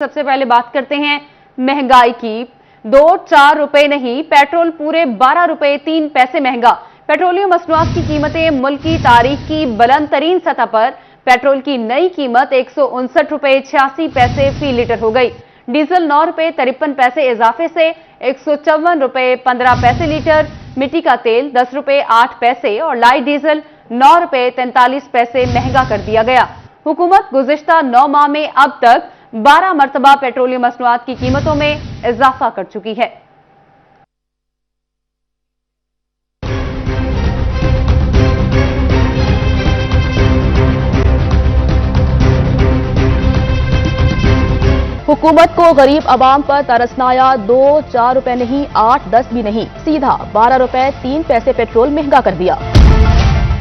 सबसे पहले बात करते हैं महंगाई की। 2-4 रुपए नहीं, पेट्रोल पूरे 12 रुपए 3 पैसे महंगा। पेट्रोलियम मसनूआत की कीमतें मुल्क की तारीख की बुलंद तरीन सतह पर। पेट्रोल की नई कीमत 159 रुपए 86 पैसे फी लीटर हो गई। डीजल 9 रुपए 53 पैसे इजाफे से 154 रुपए 15 पैसे लीटर। मिट्टी का तेल 10 रुपए 8 पैसे और लाइट डीजल 9 रुपए 43 पैसे महंगा कर दिया गया। हुकूमत गुज़िश्ता 9 माह में अब तक 12 मरतबा पेट्रोलियम मसनूआत की कीमतों में इजाफा कर चुकी है। हुकूमत को गरीब आवाम पर तरसना आया। 2-4 रुपए नहीं, 8-10 भी नहीं, सीधा 12 रुपए 3 पैसे पेट्रोल महंगा कर दिया।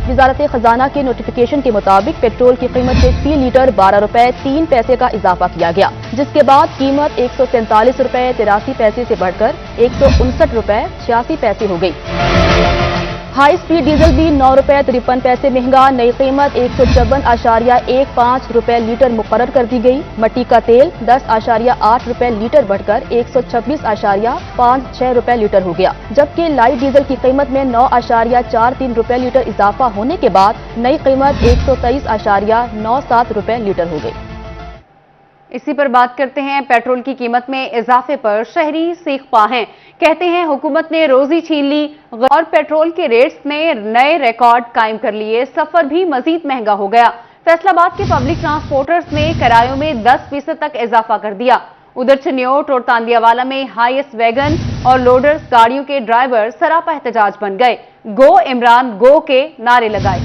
वजारत खजाना के नोटिफिकेशन के मुताबिक पेट्रोल की कीमत में फी लीटर 12 रुपए 3 पैसे का इजाफा किया गया, जिसके बाद कीमत 147 रुपए 83 पैसे से बढ़कर 159 रुपए 86 पैसे हो गई। हाई स्पीड डीजल भी 9 रुपए 53 पैसे महंगा, नई कीमत 154.15 रुपए लीटर मुकर्रर कर दी गई। मट्टी का तेल 10.8 रुपए लीटर बढ़कर 126.56 रुपए लीटर हो गया, जबकि लाइट डीजल की कीमत में 9.43 रुपए लीटर इजाफा होने के बाद नई कीमत 123.97 रुपए लीटर हो गई। इसी पर बात करते हैं। पेट्रोल की कीमत में इजाफे पर शहरी सीख पा हैं। कहते हैं हुकूमत ने रोजी छीन ली और पेट्रोल के रेट्स में नए रिकॉर्ड कायम कर लिए। सफर भी मजीद महंगा हो गया। फैसलाबाद के पब्लिक ट्रांसपोर्टर्स ने किरायों में 10% तक इजाफा कर दिया। उधर चिन्योट और तांदियावाला में हाईएस्ट वैगन और लोडर्स गाड़ियों के ड्राइवर सरापा एहतजाज बन गए। गो इमरान गो के नारे लगाए।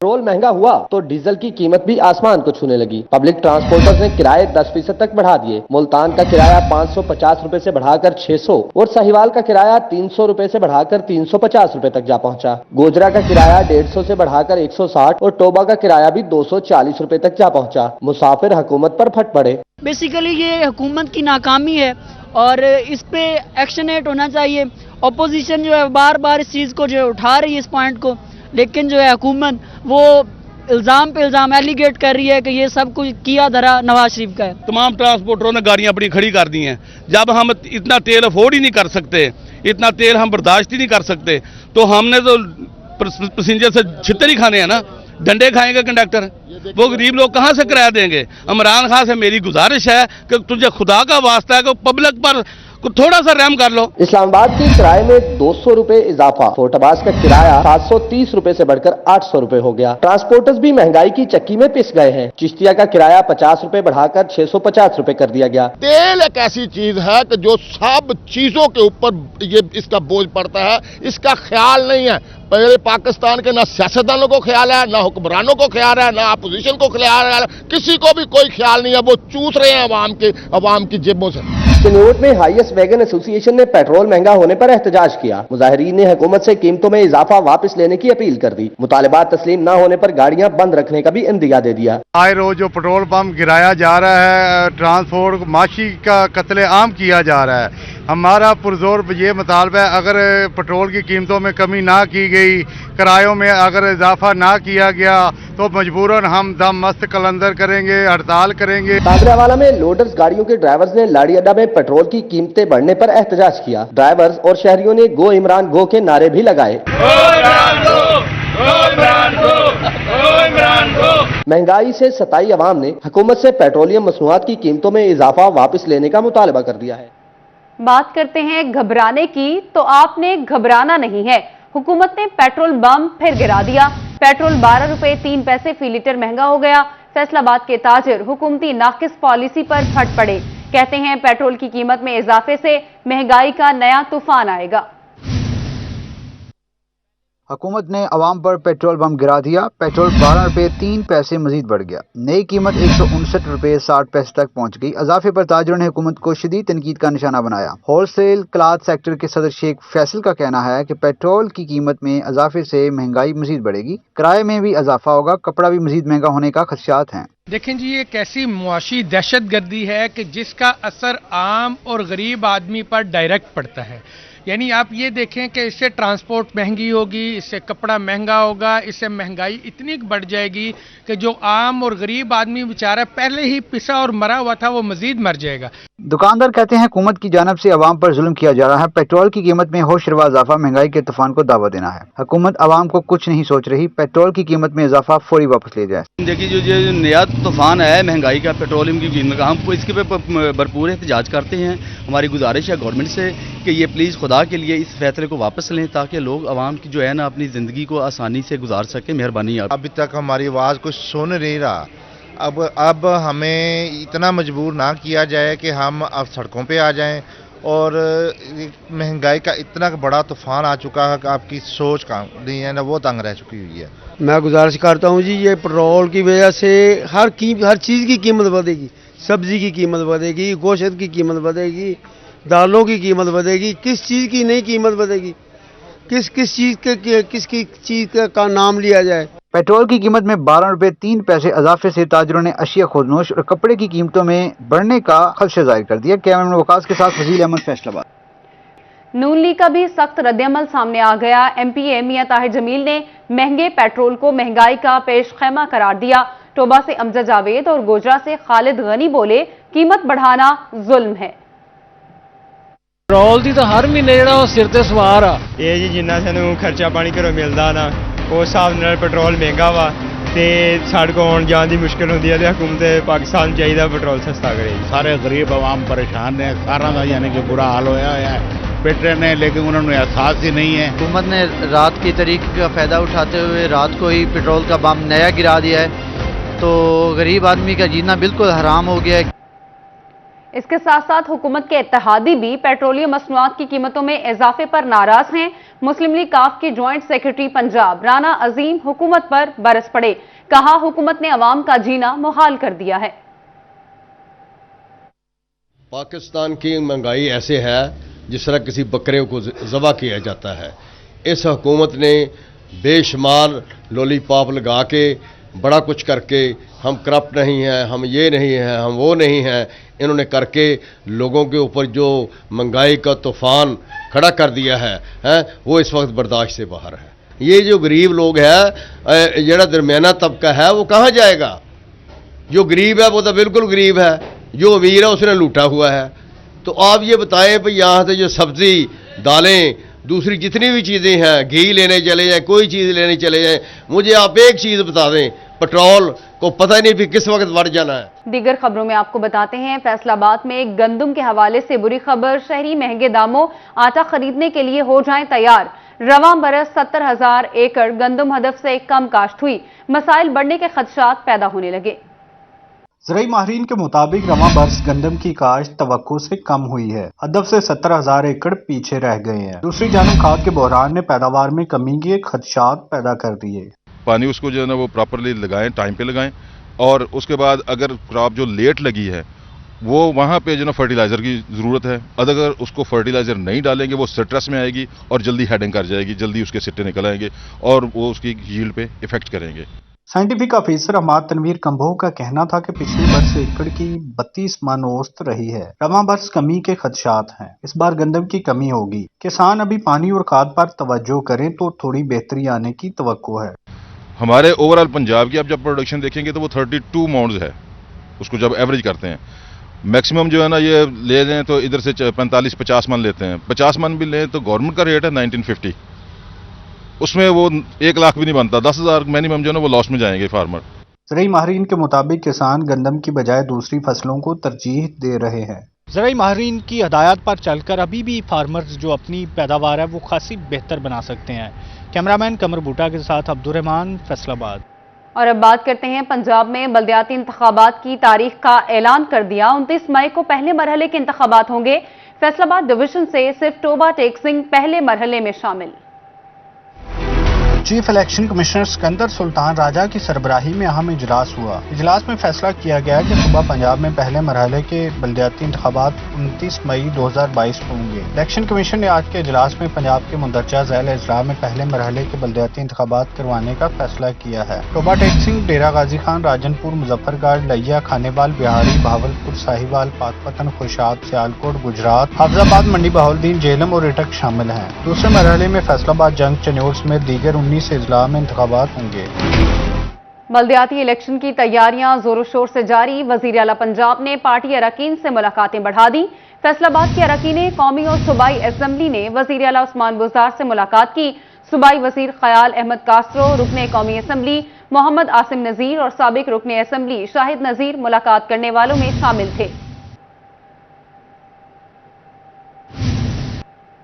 पेट्रोल महंगा हुआ तो डीजल की कीमत भी आसमान को छूने लगी। पब्लिक ट्रांसपोर्टर्स ने किराए 10% तक बढ़ा दिए। मुल्तान का किराया 550 रुपए से बढ़ाकर 600 और साहिवाल का किराया 300 रुपए से बढ़ाकर 350 रुपए तक जा पहुंचा। गोजरा का किराया 150 से बढ़ाकर 160 और टोबा का किराया भी 240 रुपए तक जा पहुंचा। मुसाफिर हुकूमत पर फट पड़े। बेसिकली ये हुकूमत की नाकामी है और इस पे एक्शनेट होना चाहिए। अपोजिशन जो है बार बार इस चीज को जो है उठा रही है इस पॉइंट को, लेकिन जो है हुकूमत वो इल्जाम पे इल्जाम एलिगेट कर रही है कि ये सब कुछ किया धरा नवाज शरीफ का है। तमाम ट्रांसपोर्टरों ने गाड़ियां अपनी खड़ी कर दी हैं। जब हम इतना तेल अफोर्ड ही नहीं कर सकते, इतना तेल हम बर्दाश्त ही नहीं कर सकते, तो हमने तो पैसेंजर से छितर ही खाने हैं ना। डंडे खाएंगे कंडक्टर, वो गरीब लोग कहां से किराया देंगे। इमरान खान से मेरी गुजारिश है कि तुझे खुदा का वास्ता है कि पब्लिक पर थोड़ा सा रहम कर लो। इस्लामाबाद के किराए में 200 रुपए इजाफा। फोर्टाबाद का किराया 730 रुपए से बढ़कर 800 रुपए हो गया। ट्रांसपोर्टर्स भी महंगाई की चक्की में पिस गए हैं। चिश्तिया का किराया 50 रुपए बढ़ाकर 650 रुपए कर दिया गया। तेल एक ऐसी चीज है कि जो सब चीजों के ऊपर ये इसका बोझ पड़ता है, इसका ख्याल नहीं है। पहले पाकिस्तान के ना सियासतदानों को ख्याल है, ना हुक्मरानों को ख्याल है, ना अपोजिशन को ख्याल है, किसी को भी कोई ख्याल नहीं है। वो चूस रहे हैं अवाम की जेबों से। चिन्योट में हाईएस्ट वैगन एसोसिएशन ने पेट्रोल महंगा होने पर एहतजाज किया। मुजाहिरीन ने हुकूमत से कीमतों में इजाफा वापस लेने की अपील कर दी। मुतालिबात तस्लीम न होने पर गाड़ियां बंद रखने का भी इंदिया दे दिया। आए रोज जो पेट्रोल पंप गिराया जा रहा है, ट्रांसपोर्ट माशी का कत्ले आम किया जा रहा है। हमारा पुरजोर ये मुतालबा है, अगर पेट्रोल की कीमतों में कमी ना की गई, किरायों में अगर इजाफा ना किया गया, तो मजबूरन हम दम मस्त कलंदर करेंगे, हड़ताल करेंगे। तांदियावाला में लोडर्स गाड़ियों के ड्राइवर्स ने लाड़ी अड्डा में पेट्रोल की कीमतें बढ़ने पर एहतजाज किया। ड्राइवर्स और शहरियों ने गो इमरान गो के नारे भी लगाए। महंगाई से सताई अवाम ने हुकूमत से पेट्रोलियम मसनूआत की कीमतों में इजाफा वापस लेने का मुतालबा कर दिया है। बात करते हैं घबराने की, तो आपने घबराना नहीं है। हुकूमत ने पेट्रोल बम फिर गिरा दिया। पेट्रोल 12 रुपए 3 पैसे फी लीटर महंगा हो गया। फैसलाबाद के ताजिर हुकूमती नाकिस पॉलिसी पर फट पड़े। कहते हैं पेट्रोल की कीमत में इजाफे से महंगाई का नया तूफान आएगा। हुकूमत ने अवाम पर पेट्रोल बम गिरा दिया। पेट्रोल 12 रुपए 3 पैसे मजीद बढ़ गया। नई कीमत 159 रुपए 60 पैसे तक पहुंच गई। इजाफे पर ताजरों ने हुकूमत को शदीद तनकीद का निशाना बनाया। होलसेल क्लॉथ सेक्टर के सदर शेख फैसल का कहना है कि पेट्रोल की कीमत में इजाफे से महंगाई मजीद बढ़ेगी, किराए में भी इजाफा होगा, कपड़ा भी मजीद महंगा होने का खदशात हैं। देखें जी, ये कैसी मुआशी दहशत गर्दी है कि जिसका असर आम और गरीब आदमी पर डायरेक्ट पड़ता है। यानी आप ये देखें कि इससे ट्रांसपोर्ट महंगी होगी, इससे कपड़ा महंगा होगा, इससे महंगाई इतनी बढ़ जाएगी कि जो आम और गरीब आदमी बेचारा पहले ही पिसा और मरा हुआ था वो मजीद मर जाएगा। दुकानदार कहते हैं हुकूमत की जानब से अवाम पर जुल्म किया जा रहा है। पेट्रोल की कीमत में होशरुबा इजाफा महंगाई के तूफान को दावा देना है। हुकूमत अवाम को कुछ नहीं सोच रही, पेट्रोल की कीमत में इजाफा फौरी वापस ले जाए। देखिए जो ये नया तूफान है महंगाई का, पेट्रोलियम की कीमत का, हम इसके पे भरपूर एहतजाज करते हैं। हमारी गुजारिश है गवर्नमेंट से कि ये प्लीज़ खुदा के लिए इस फैसले को वापस लें ताकि लोग आवाम की जो है ना अपनी ज़िंदगी को आसानी से गुजार सकें। मेहरबानी आप। अभी तक हमारी आवाज़ कुछ सुन नहीं रहा। अब हमें इतना मजबूर ना किया जाए कि हम अब सड़कों पे आ जाएं, और महंगाई का इतना बड़ा तूफान आ चुका है कि आपकी सोच का नहीं है ना, वो तंग रह चुकी हुई है। मैं गुजारिश करता हूँ जी, ये पेट्रोल की वजह से हर चीज़ की कीमत बढ़ेगी। सब्जी की कीमत बढ़ेगी, गोश्त की कीमत बढ़ेगी, दालों की कीमत बढ़ेगी। किस चीज़ की नहीं कीमत बढ़ेगी? किसकी चीज़ का नाम लिया जाए? पेट्रोल की कीमत में 12 रुपए 3 पैसे इजाफे से ताजरों ने अशिया खुदनोश और कपड़े की कीमतों में बढ़ने का खदशा जाहिर कर दिया। कैमरामैन वकास के साथ फजील अहमद, फैसलाबाद। नून लीग का भी सख्त रद्दअमल सामने आ गया। एमपीए मियां ताहिर जमील ने महंगे पेट्रोल को महंगाई का पेश खैमा करार दिया। टोबा से अमजद जावेद और गोजरा से खालिद गनी बोले, कीमत बढ़ाना जुल्म है। पेट्रोल की तो हर महीने जो सिर ते सवार आ, ये जी जिन्ना सानू खर्चा पानी घरों मिलता ना उस हिसाब नाल पेट्रोल महंगा वा ते साडे को आउण जाण दी मुश्किल होंदी है। ते हुकूमत पाकिस्तान चाहिए पेट्रोल सस्ता करे। सारे गरीब आवाम परेशान है, सारा का यानी कि बुरा हाल होया है पेट्रोल ने, लेकिन उन्होंने एहसास ही नहीं है। हुकूमत ने रात की तारीख का फ़ायदा उठाते हुए रात को ही पेट्रोल का बम नया गिरा दिया है, तो गरीब आदमी का जीना बिल्कुल हराम हो गया है। इसके साथ साथ हुकूमत के इत्तेहादी भी पेट्रोलियम मसनूआत की कीमतों में इजाफे पर नाराज हैं। मुस्लिम लीग काफ के जॉइंट सेक्रेटरी पंजाब राना अजीम हुकूमत पर बरस पड़े। कहा, हुकूमत ने अवाम का जीना मुहाल कर दिया है। पाकिस्तान की महंगाई ऐसे है जिस तरह किसी बकरे को ज़बह किया जाता है। इस हुकूमत ने बेशुमार लॉलीपॉप लगा के बड़ा कुछ करके, हम करप्ट नहीं हैं, हम ये नहीं हैं, हम वो नहीं हैं, इन्होंने करके लोगों के ऊपर जो महंगाई का तूफान खड़ा कर दिया है वो इस वक्त बर्दाश्त से बाहर है। ये जो गरीब लोग है, जड़ा दरमियाना तबका है, वो कहाँ जाएगा? जो गरीब है वो तो बिल्कुल गरीब है, जो अमीर है उसने लूटा हुआ है। तो आप ये बताएं भाई, यहाँ से जो सब्जी, दालें, दूसरी जितनी भी चीज़ें हैं, घी लेने चले जाएं, कोई चीज़ लेने चले जाएं, मुझे आप एक चीज़ बता दें, पेट्रोल को पता ही नहीं भी किस वक्त बढ़ जाना है। दीगर खबरों में आपको बताते हैं, फैसलाबाद में गंदम के हवाले से बुरी खबर। शहरी महंगे दामों आटा खरीदने के लिए हो जाएं तैयार। रवां बरस 70,000 एकड़ गंदम हदफ से कम काश्त हुई। मसाइल बढ़ने के खदशात पैदा होने लगे। ज़राई माहिरीन के मुताबिक रवां बरस गंदम की काश्त तवक्को से कम हुई है। हदफ से 70,000 एकड़ पीछे रह गए हैं। दूसरी जानब खाद के बहरान ने पैदावार में कमी के खदशात पैदा कर दिए। पानी उसको जो है ना वो प्रॉपरली लगाएं, टाइम पे लगाएं, और उसके बाद अगर क्रॉप जो लेट लगी है वो वहाँ पे जो ना फर्टिलाइज़र की ज़रूरत है। अगर उसको फर्टिलाइज़र नहीं डालेंगे वो स्ट्रेस में आएगी और जल्दी हेडिंग कर जाएगी, जल्दी उसके सिट्टे निकल आएंगे और वो उसकी यील्ड पे इफेक्ट करेंगे। साइंटिफिक ऑफिसर अहमद तनवीर कंबोह का कहना था कि पिछली बरस एकड़ की 32 मन औसत रही है। रवां बरस कमी के खदशात हैं। इस बार गंदम की कमी होगी। किसान अभी पानी और खाद पर तवज्जो करें तो थोड़ी बेहतरी आने की तवक्को है। हमारे ओवरऑल पंजाब की आप जब प्रोडक्शन देखेंगे तो वो 32 माउंड्स है, उसको जब एवरेज करते हैं। मैक्सिमम जो है ना ये ले लें तो इधर से 45-50 मन लेते हैं। 50 मन भी लें तो गवर्नमेंट का रेट है 1950, उसमें वो 1 लाख भी नहीं बनता। 10,000 मिनिमम जो है ना वो लॉस में जाएंगे फार्मर। ज़राई माहिरीन के मुताबिक किसान गंदम की बजाय दूसरी फसलों को तरजीह दे रहे हैं। ज़राई माहिरीन की हदायत पर चलकर अभी भी फार्मर्स जो अपनी पैदावार है वो खासी बेहतर बना सकते हैं। कैमरामैन कमर बूटा के साथ अब्दुर्रहमान, फैसलाबाद। और अब बात करते हैं पंजाब में बल्दियाती इंतखाबात की तारीख का ऐलान कर दिया। 29 मई को पहले मरहले के इंतखाबात होंगे। फैसलाबाद डिवीजन से सिर्फ टोबा टेक सिंह पहले मरहले में शामिल। چیف الیکشن کمشنر سکندر سلطان راجہ کی سربراہی میں اہم اجلاس ہوا۔ اجلاس میں فیصلہ کیا گیا کہ صوبہ پنجاب میں پہلے مرحلے کے بلدیاتی انتخابات 29 مئی 2022 کو ہوں گے۔ الیکشن کمیشن نے آج کے اجلاس میں پنجاب کے مندرجہ ذیل اضلاع میں پہلے مرحلے کے بلدیاتی انتخابات کروانے کا فیصلہ کیا ہے۔ ٹوبہ ٹیک سنگھ، ڈیرہ غازی خان، راجن پور، مظفر گڑھ، لیا، کھانے بال، بہاری، بہاولپور، ساہیوال، پاک پتن، خوشاد، سیالکوٹ، گجرات، حافظ آباد، منڈی بہاولدین، جہلم اور اٹک شامل ہیں۔ دوسرے مرحلے میں فیصلہ آباد، جنگ، چنیور سمیت دیگر 19 اضلاع میں انتخابات ہوں گے۔ بلدیاتی الیکشن کی تیاریاں زور و شور سے جاری۔ وزیر اعلیٰ پنجاب نے پارٹی اراکین سے ملاقاتیں بڑھا دیں۔ فیصل آباد کے اراکین قومی اور صوبائی اسمبلی نے وزیر اعلیٰ عثمان بزدار سے ملاقات کی۔ صوبائی وزیر خیال احمد کاسرو، رکن قومی اسمبلی محمد عاصم نذیر اور سابق رکن اسمبلی شاہد نذیر ملاقات کرنے والوں میں شامل تھے۔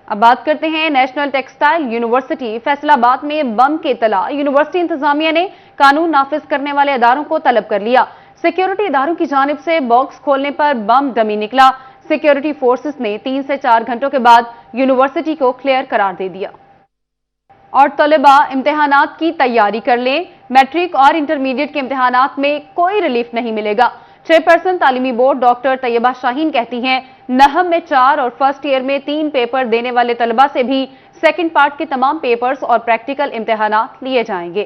اب بات کرتے ہیں نیشنل ٹیکسٹائل یونیورسٹی فیصل آباد میں بم کی اطلاع۔ یونیورسٹی انتظامیہ نے قانون نافذ کرنے والے اداروں کو طلب کر لیا۔ سیکیورٹی اداروں کی جانب سے باکس کھولنے پر بم ڈمی نکلا۔ سیکیورٹی فورسز نے 3 سے 4 گھنٹوں کے بعد یونیورسٹی کو کلیئر قرار دے دیا۔ اور طلباء امتحانات کی تیاری کر لیں۔ میٹرک اور انٹرمیڈیٹ کے امتحانات میں کوئی ریلیف نہیں ملے گا۔ چیئرپرسن تعلیمی بورڈ ڈاکٹر طیبہ شاہین کہتی ہیں نہم میں 4 اور فرسٹ ایئر میں 3 پیپر دینے والے طلباء سے بھی سیکنڈ پارٹ کے تمام پیپرز اور پریکٹیکل امتحانات لیے جائیں گے۔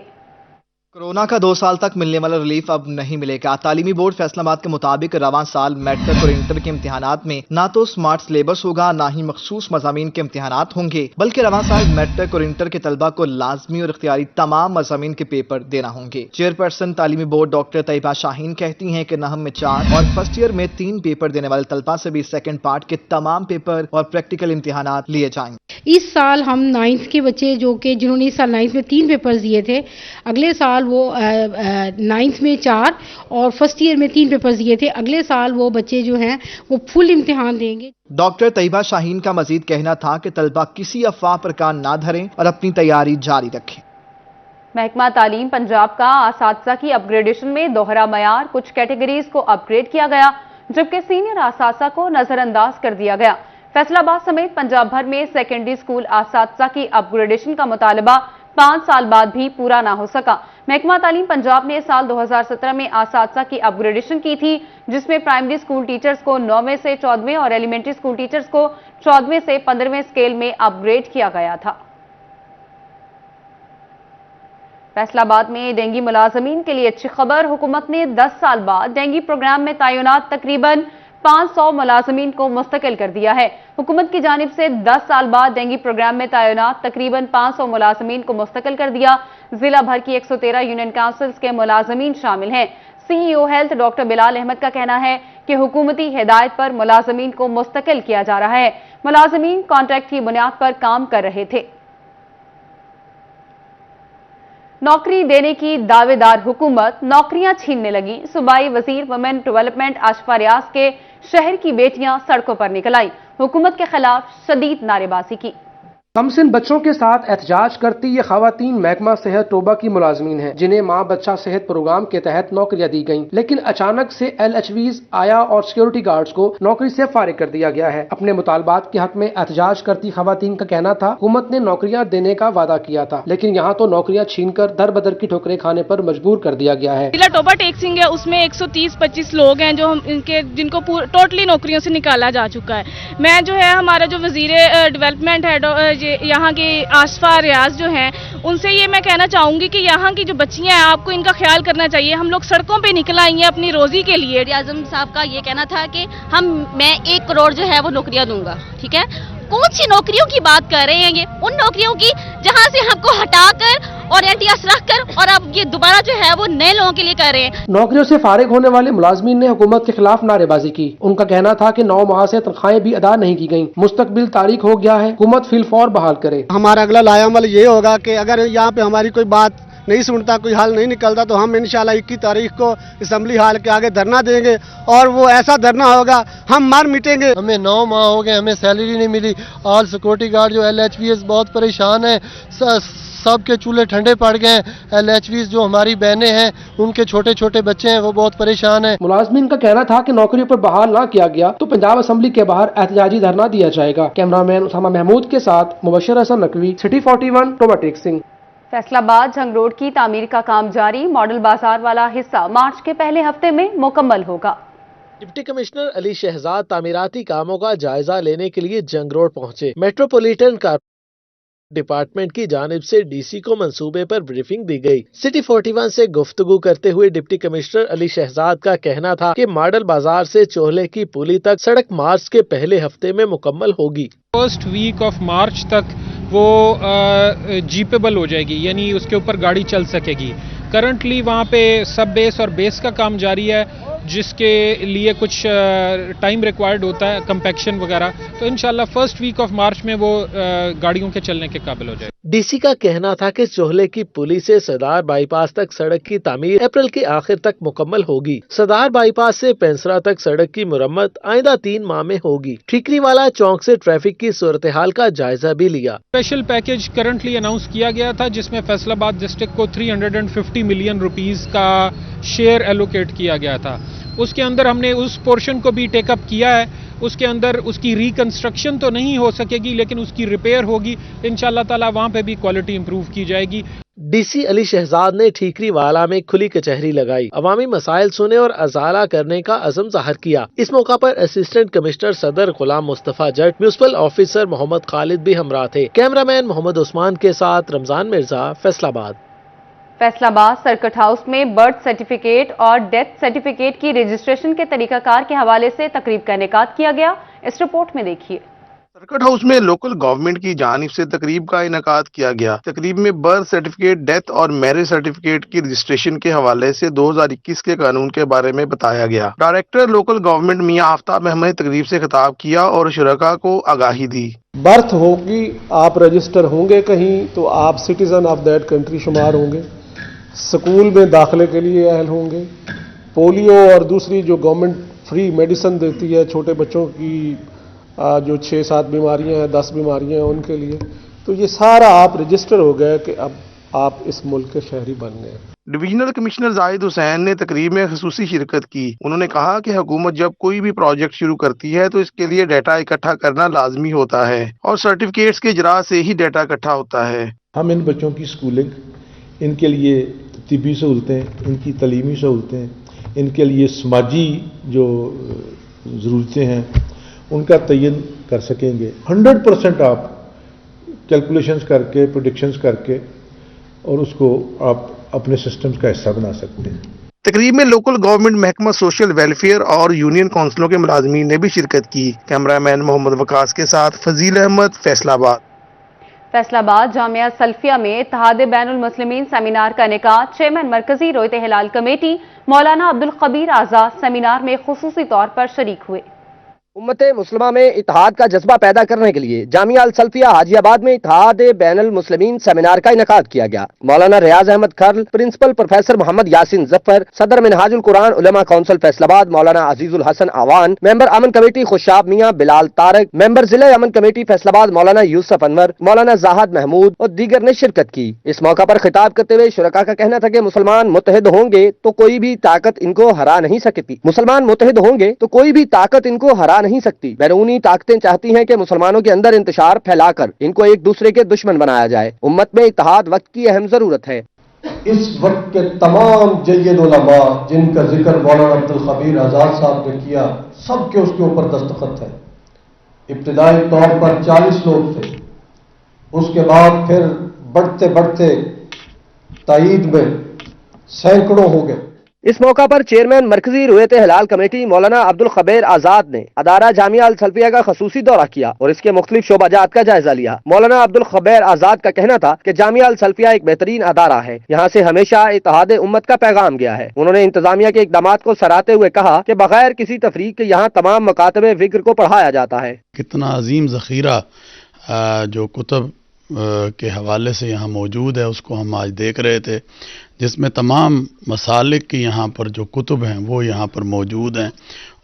کورونا کا 2 سال تک ملنے والا ریلیف اب نہیں ملے گا۔ تعلیمی بورڈ فیصل آباد کے مطابق رواں سال میٹرک اور انٹر کے امتحانات میں نہ تو سمارٹ سلیبس ہوگا، نہ ہی مخصوص مضامین کے امتحانات ہوں گے، بلکہ رواں سال میٹرک اور انٹر کے طلباء کو لازمی اور اختیاری تمام مضامین کے پیپر دینا ہوں گے۔ چیئرپرسن تعلیمی بورڈ ڈاکٹر طیبہ شاہین کہتی ہیں کہ نہم میں 4 اور فرسٹ ایئر میں 3 پیپر دینے والے طلباء سے بھی سیکنڈ پارٹ کے تمام پیپر اور پریکٹیکل امتحانات لیے جائیں گے۔ اس سال ہم 9th کے بچے جنہوں نے اس سال 9th میں 3 پیپرز دیے تھے، اگلے سال وہ 9th میں 4 اور فرسٹ ایئر میں 3 پیپرز دیے تھے، اگلے سال وہ بچے جو ہیں وہ فل امتحان دیں گے۔ ڈاکٹر طیبہ شاہین کا مزید کہنا تھا کہ طلباء کسی افواہ پر کان نہ دھریں اور اپنی تیاری جاری رکھیں۔ محکمہ تعلیم پنجاب کا اساتذہ کی اپ گریڈیشن میں دوہرا معیار، کچھ کیٹیگریز کو اپ گریڈ کیا گیا جبکہ سینئر اساتذہ کو نظر انداز کر دیا گیا۔ فیصل آباد سمیت پنجاب بھر میں سیکنڈری اسکول اساتذہ کی اپ گریڈیشن کا مطالبہ 5 سال بعد بھی پورا نہ ہو سکا۔ محکمہ تعلیم پنجاب نے سال 2017 میں اساتذہ کی اپ گریڈیشن کی تھی جس میں پرائمری اسکول ٹیچرز کو 9ویں سے 14ویں اور ایلیمنٹری اسکول ٹیچرز کو 14ویں سے 15ویں اسکیل میں اپ گریڈ کیا گیا تھا۔ فیصل آباد میں ڈینگی ملازمین کے لیے اچھی خبر، حکومت نے 10 سال بعد ڈینگی پروگرام میں تعینات تقریباً 500 ملازمین کو مستقل کر دیا ہے۔ حکومت کی جانب سے 10 سال بعد ڈینگی پروگرام میں تعینات تقریباً 500 ملازمین کو مستقل کر دیا۔ ضلع بھر کی 113 یونین کونسلز کے ملازمین شامل ہیں۔ سی ای او ہیلتھ ڈاکٹر بلال احمد کا کہنا ہے کہ حکومتی ہدایت پر ملازمین کو مستقل کیا جا رہا ہے۔ ملازمین کانٹریکٹ کی بنیاد پر کام کر رہے تھے۔ نوکری دینے کی دعوے دار حکومت نوکریاں چھیننے لگی۔ صوبائی وزیر ویمن ڈیولپمنٹ آشفا ریاض کے شہر کی بیٹیاں سڑکوں پر نکل آئیں، حکومت کے خلاف شدید نعرے بازی کی۔ کمسن بچوں کے ساتھ احتجاج کرتی یہ خواتین محکمہ صحت ٹوبہ کی ملازمین ہیں جنہیں ماں بچہ صحت پروگرام کے تحت نوکریاں دی گئیں، لیکن اچانک سے ایل ایچ ویز آیا اور سیکیورٹی گارڈز کو نوکری سے فارغ کر دیا گیا ہے۔ اپنے مطالبات کے حق میں احتجاج کرتی خواتین کا کہنا تھا حکومت نے نوکریاں دینے کا وعدہ کیا تھا لیکن یہاں تو نوکریاں چھین کر در بدر کی ٹھوکریں کھانے پر مجبور کر دیا گیا ہے۔ ضلع ٹوبہ ٹیک سنگھ ہے، اس میں 130-25 لوگ ہیں جو جن کو ٹوٹلی نوکریوں سے نکالا جا چکا ہے۔ میں جو ہے ہمارا جو وزیر ڈیولپمنٹ ہے یہاں کے آشفا ریاض جو ہیں ان سے یہ میں کہنا چاہوں گی کہ یہاں کی جو بچیاں ہیں آپ کو ان کا خیال کرنا چاہیے۔ ہم لوگ سڑکوں پہ نکل آئی ہیں اپنی روزی کے لیے۔ وزیر اعظم صاحب کا یہ کہنا تھا کہ میں 1 کروڑ جو ہے وہ نوکریاں دوں گا، ٹھیک ہے؟ کون سی نوکریوں کی بات کر رہے ہیں یہ؟ ان نوکریوں کی جہاں سے ہم کو ہٹا کر اور NTS رکھ کر اور اب یہ دوبارہ جو ہے وہ نئے لوگوں کے لیے کر رہے ہیں۔ نوکریوں سے فارغ ہونے والے ملازمین نے حکومت کے خلاف نعرے بازی کی۔ ان کا کہنا تھا کہ 9 ماہ سے تنخواہیں بھی ادا نہیں کی گئیں، مستقبل تاریک ہو گیا ہے، حکومت فی الفور بحال کرے۔ ہمارا اگلا لائحہ عمل یہ ہوگا کہ اگر یہاں پہ ہماری کوئی بات نہیں سنتا، کوئی حل نہیں نکلتا تو ہم انشاءاللہ 21 تاریخ کو اسمبلی ہال کے آگے دھرنا دیں گے اور وہ ایسا دھرنا ہوگا ہم مر مٹیں گے۔ ہمیں 9 ماہ ہو گئے، ہمیں سیلری نہیں ملی۔ آل سیکورٹی گارڈ جو LHVs بہت پریشان ہیں، سب کے چولہے ٹھنڈے پڑ گئے ہیں۔ LHVs جو ہماری بہنیں ہیں ان کے چھوٹے چھوٹے بچے ہیں وہ بہت پریشان ہیں۔ ملازمین کا کہنا تھا کہ نوکریوں پر بحال نہ کیا گیا تو پنجاب اسمبلی کے باہر احتجاجی دھرنا دیا جائے گا۔ کیمرہ مین اسامہ محمود کے ساتھ مبشر حسن نقوی، سٹی 41، ٹوبہ ٹیک سنگھ۔ फैसलाबाद झंग रोड की तामीर का काम जारी, मॉडल बाजार वाला हिस्सा मार्च के पहले हफ्ते में मुकम्मल होगा। डिप्टी कमिश्नर अली शहजाद तामीराती कामों का जायजा लेने के लिए जंग रोड पहुंचे। मेट्रोपॉलिटन डिपार्टमेंट की जानिब से डीसी को मंसूबे पर ब्रीफिंग दी गई। सिटी 41 से गुफ्तगू करते हुए डिप्टी कमिश्नर अली शहजाद का कहना था कि मॉडल बाजार से चोहले की पुली तक सड़क मार्च के पहले हफ्ते में मुकम्मल होगी। फर्स्ट वीक ऑफ मार्च तक वो जीपेबल हो जाएगी, यानी उसके ऊपर गाड़ी चल सकेगी। करंटली वहाँ पे सब बेस और बेस का काम जारी है, जिसके लिए कुछ टाइम रिक्वायर्ड होता है, कंपैक्शन वगैरह। तो इंशाल्लाह फर्स्ट वीक ऑफ मार्च में वो गाड़ियों के चलने के काबिल हो जाए। डीसी का कहना था कि चोहले की पुली से सदार बाईपास तक सड़क की तामीर अप्रैल के आखिर तक मुकम्मल होगी। सदार बाईपास से पेंसरा तक सड़क की मुरम्मत आइंदा 3 माह में होगी। ठीकरी वाला चौक से ट्रैफिक की सूरत हाल का जायजा भी लिया। स्पेशल पैकेज करंटली अनाउंस किया गया था, जिसमें फैसलाबाद डिस्ट्रिक्ट को 350 मिलियन रुपीस का शेयर एलोकेट किया गया था। उसके अंदर हमने उस पोर्शन को भी टेकअप किया है। उसके अंदर उसकी रिकंस्ट्रक्शन तो नहीं हो सकेगी, लेकिन उसकी रिपेयर होगी। इंशाल्लाह ताला वहाँ पे भी क्वालिटी इंप्रूव की जाएगी। डीसी अली शहजाद ने ठीकरी वाला में खुली कचहरी लगाई, अवामी मसाइल सुने और अजाला करने का अज़म जाहिर किया। इस मौका पर असिस्टेंट कमिश्नर सदर गुलाम मुस्तफा जट, म्यूनिसिपल ऑफिसर मोहम्मद खालिद भी हमरा थे। कैमरामैन मोहम्मद उस्मान के साथ रमजान मिर्जा, फैसलाबाद। फैसलाबाद सर्किट हाउस में बर्थ सर्टिफिकेट और डेथ सर्टिफिकेट की रजिस्ट्रेशन के तरीकाकार के हवाले से तकरीब का इनेकाद किया गया। इस रिपोर्ट में देखिए। सर्किट हाउस में लोकल गवर्नमेंट की जानिब से तकरीब का इनेकाद किया गया। तकरीब में बर्थ सर्टिफिकेट, डेथ और मैरिज सर्टिफिकेट की रजिस्ट्रेशन के हवाले से 2021 के कानून के बारे में बताया गया। डायरेक्टर लोकल गवर्नमेंट मियां आफ्ताब अहमद ने तकरीब से खिताब किया और शुरका को आगाही दी। बर्थ होगी, आप रजिस्टर होंगे कहीं तो आप सिटीजन ऑफ दैट कंट्री शुमार होंगे। स्कूल में दाखिले के लिए अहल होंगे। पोलियो और दूसरी जो गवर्नमेंट फ्री मेडिसिन देती है छोटे बच्चों की, जो 6-7 बीमारियां हैं, 10 बीमारियां हैं उनके लिए, तो ये सारा आप रजिस्टर हो गए कि अब आप इस मुल्क के शहरी बन गए। डिविजनल कमिश्नर जाहिद हुसैन ने तकरीब में खसूसी शिरकत की। उन्होंने कहा कि हुकूमत जब कोई भी प्रोजेक्ट शुरू करती है तो इसके लिए डाटा इकट्ठा करना लाजमी होता है और सर्टिफिकेट्स के जरा से ही डाटा इकट्ठा होता है। हम इन बच्चों की स्कूलिंग, इनके लिए तिबी सहूलतें, इनकी तलीमी सहूलतें, इनके लिए समाजी जो ज़रूरतें हैं उनका तयन कर सकेंगे। 100% आप कैलकुलेशंस करके, प्रेडिक्शंस करके और उसको आप अपने सिस्टम्स का हिस्सा बना सकते हैं। तकरीब में लोकल गवर्नमेंट महकमा सोशल वेलफेयर और यूनियन काउंसिलों के मुलाजमीन ने भी शिरकत की। कैमरामैन मोहम्मद वकास के साथ फजील अहमद, फैसलाबाद। फैसलाबाद जामिया सल्फिया में इत्तेहाद बैनुल मुस्लिमीन सेमिनार का इनेकाद। चेयरमैन मरकजी रोयत हिलाल कमेटी मौलाना अब्दुल खबीर आजाद सेमिनार में खुसूसी तौर पर शरीक हुए। उम्मत मुस्लिमा में इत्तेहाद का जज्बा पैदा करने के लिए जामिया अल सल्फिया हाजियाबाद में इत्तेहाद बैनुल मुस्लिमीन सेमिनार का इनेकाद किया गया। मौलाना रियाज अहमद खर्ल, प्रिंसिपल प्रोफेसर मोहम्मद यासिन जफर, सदर मिनहाजुल कुरान उलमा काउंसिल फैसलाबाद मौलाना अजीजुल हसन आवान, मेंबर अमन कमेटी खुशाब मियां बिलाल तारक, मेंबर जिला अमन कमेटी फैसलाबाद मौलाना यूसुफ अनवर, मौलाना जाहद महमूद और दीगर ने शिरकत की। इस मौका पर खिताब करते हुए शुरका का कहना था कि मुसलमान मुत्तहिद होंगे तो कोई भी ताकत इनको हरा नहीं सकती। मुसलमान मुत्तहिद होंगे तो कोई भी ताकत इनको हरा नहीं सकती। बैरूनी ताकतें चाहती हैं कि मुसलमानों के अंदर इंतशार फैलाकर इनको एक दूसरे के दुश्मन बनाया जाए। उम्मत में इत्तेहाद वक्त की अहम जरूरत है। इस वक्त के तमाम जय्यद उलमा जिनका जिक्र मौलाना अब्दुल खबीर आजाद साहब ने किया, सबके उसके ऊपर दस्तखत है। इब्तिदाई तौर पर 40 लोग थे, उसके बाद फिर बढ़ते बढ़ते तायीद में सैकड़ों हो गए। इस मौका पर चेयरमैन मरकजी रोयत हिलाल कमेटी मौलाना अब्दुल खबीर आजाद ने अदारा जामिया अल सल्फिया का खसूसी दौरा किया और इसके मुख्तलिफ शोबाजात का जायजा लिया। मौलाना अब्दुल खबीर आजाद का कहना था कि जामिया अल सल्फिया एक बेहतरीन अदारा है, यहाँ से हमेशा इत्तेहाद उम्मत का पैगाम गया है। उन्होंने इंतजामिया के इकदाम को सराहते हुए कहा कि बगैर किसी तफरीक के यहाँ तमाम मकातबे फिक्र को पढ़ाया जाता है। कितना अजीम ज़ख़ीरा जो कुतुब के हवाले से यहाँ मौजूद है उसको हम आज देख रहे थे, जिसमें तमाम मसालिक की यहाँ पर जो कुतुब हैं वो यहाँ पर मौजूद हैं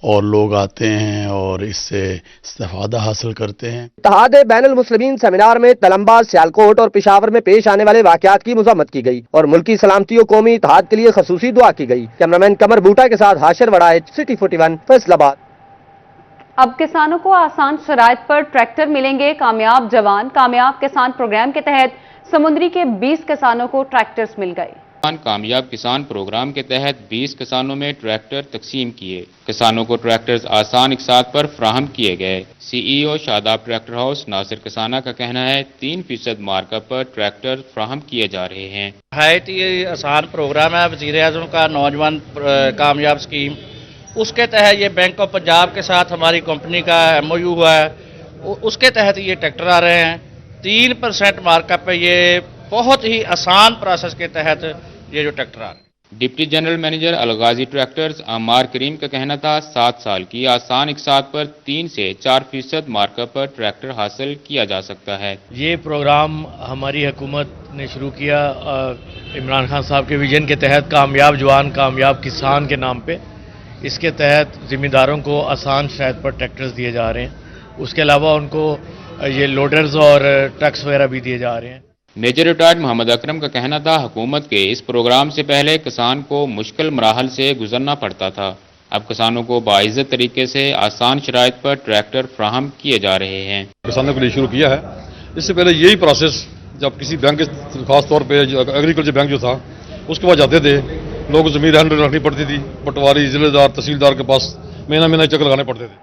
और लोग आते हैं और इससे इस्तेफादा हासिल करते हैं। इत्तेहाद बैनुल मुस्लिमीन सेमिनार में तलम्बा, सियालकोट और पेशावर में पेश आने वाले वाक़यात की मज़म्मत की गई और मुल्की सलामती और कौमी इत्तेहाद के लिए खसूसी दुआ की गई। कैमरामैन कमर बूटा के साथ हाशिर वड़ाइच, सिटी 41, फैसलाबाद। अब किसानों को आसान शराइत पर ट्रैक्टर मिलेंगे। कामयाब जवान कामयाब किसान प्रोग्राम के तहत समुद्री के 20 किसानों को ट्रैक्टर्स मिल गए। कामयाब किसान प्रोग्राम के तहत 20 किसानों में ट्रैक्टर तकसीम किए। किसानों को ट्रैक्टर्स आसान इकसात पर फ्राहम किए गए। CEO Shadab tractor house Nasir किसाना का कहना है 3% मार्कअप पर ट्रैक्टर फ्राहम किए जा रहे हैं। नहायत ये आसान प्रोग्राम है वज़ीर आज़म का नौजवान कामयाब स्कीम, उसके तहत ये बैंक ऑफ पंजाब के साथ हमारी कंपनी का MOU हुआ है, उसके तहत ये ट्रैक्टर आ रहे हैं। 3% मार्कअप पे ये बहुत ही आसान प्रोसेस के तहत ये जो ट्रैक्टर आ रहे हैं। डिप्टी जनरल मैनेजर अलगाजी ट्रैक्टर्स अमार करीम का कहना था 7 साल की आसान इकसात पर 3 से 4% मार्कअप पर ट्रैक्टर हासिल किया जा सकता है। ये प्रोग्राम हमारी हुकूमत ने शुरू किया इमरान खान साहब के विजन के तहत, कामयाब जवान कामयाब किसान के नाम पे। इसके तहत जिम्मेदारों को आसान शराइत पर ट्रैक्टर्स दिए जा रहे हैं। उसके अलावा उनको ये लोडर्स और ट्रक्स वगैरह भी दिए जा रहे हैं। मेजर रिटायर्ड मोहम्मद अकरम का कहना था हुकूमत के इस प्रोग्राम से पहले किसान को मुश्किल मराहल से गुजरना पड़ता था। अब किसानों को बाइज्जत तरीके से आसान शराइत पर ट्रैक्टर फ्राहम किए जा रहे हैं। किसानों के लिए शुरू किया है। इससे पहले यही प्रोसेस जब किसी बैंक के खास तौर पे एग्रीकल्चर बैंक जो था उसके पास जाते थे, लोगों को जमीन हैंड रखनी पड़ती थी, पटवारी जिलेदार तहसीलदार के पास महीना महीना चक्कर लगाने पड़ते थे।